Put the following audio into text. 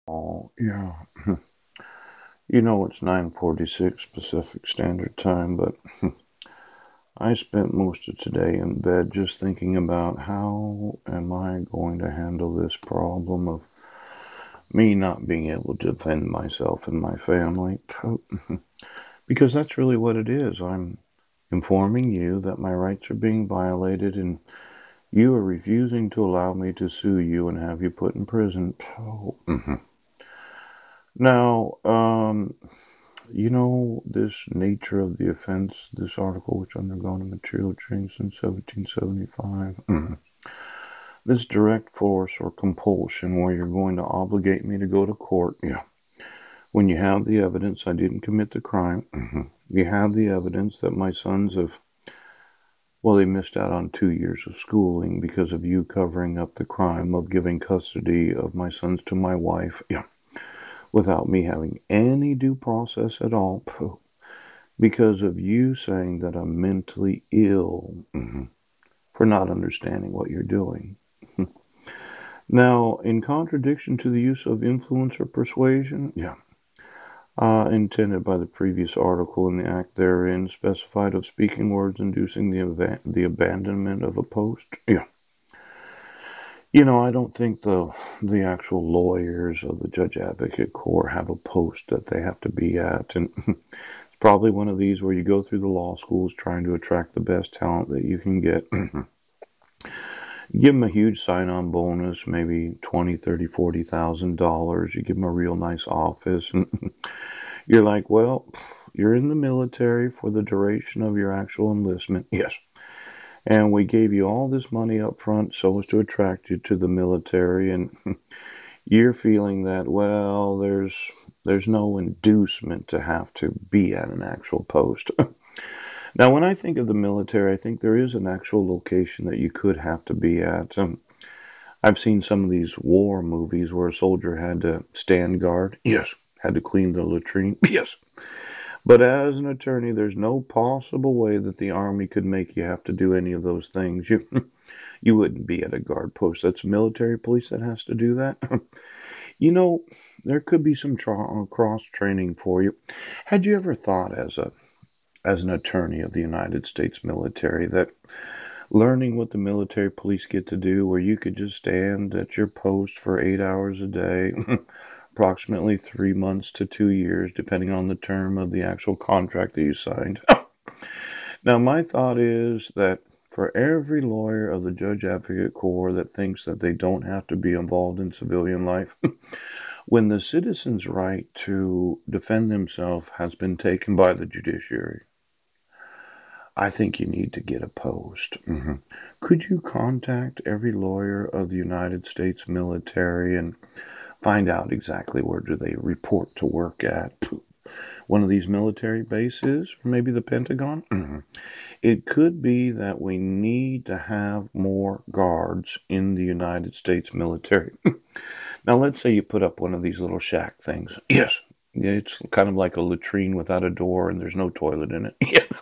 Oh, yeah. You know it's 9:46 Pacific Standard Time, but I spent most of today in bed just thinking about how am I going to handle this problem of me not being able to defend myself and my family. Because that's really what it is. I'm informing you that my rights are being violated and you are refusing to allow me to sue you and have you put in prison. Now, you know, this nature of the offense, this article, which undergone a material change since 1775. This direct force or compulsion where you're going to obligate me to go to court. Yeah. When you have the evidence I didn't commit the crime, you have the evidence that my sons have, well, they missed out on 2 years of schooling because of you covering up the crime of giving custody of my sons to my wife. Yeah. Without me having any due process at all. Because of you saying that I'm mentally ill for not understanding what you're doing. Now, in contradiction to the use of influence or persuasion, yeah, intended by the previous article in the act therein specified of speaking words inducing the abandonment of a post, yeah. You know, I don't think the actual lawyers of the Judge Advocate Corps have a post that they have to be at, and it's probably one of these where you go through the law schools trying to attract the best talent that you can get. Give them a huge sign-on bonus, maybe 20, 30, $40,000. You give them a real nice office, and you're like, well, you're in the military for the duration of your actual enlistment. Yes. And we gave you all this money up front so as to attract you to the military, and you're feeling that, well, there's no inducement to have to be at an actual post. Now, when I think of the military, I think there is an actual location that you could have to be at. I've seen some of these war movies where a soldier had to stand guard. Yes. Had to clean the latrine. Yes. But as an attorney, there's no possible way that the Army could make you have to do any of those things. You wouldn't be at a guard post. That's military police that has to do that. You know, there could be some cross training for you. Had you ever thought as an attorney of the United States military that learning what the military police get to do, where you could just stand at your post for 8 hours a day, approximately 3 months to 2 years, depending on the term of the actual contract that you signed. Now, my thought is that for every lawyer of the Judge Advocate Corps that thinks that they don't have to be involved in civilian life, when the citizen's right to defend themselves has been taken by the judiciary, I think you need to get a post. Could you contact every lawyer of the United States military and find out exactly where do they report to work at? One of these military bases, or maybe the Pentagon? It could be that we need to have more guards in the United States military. Now, let's say you put up one of these little shack things. Yes. Yeah, it's kind of like a latrine without a door and there's no toilet in it. Yes.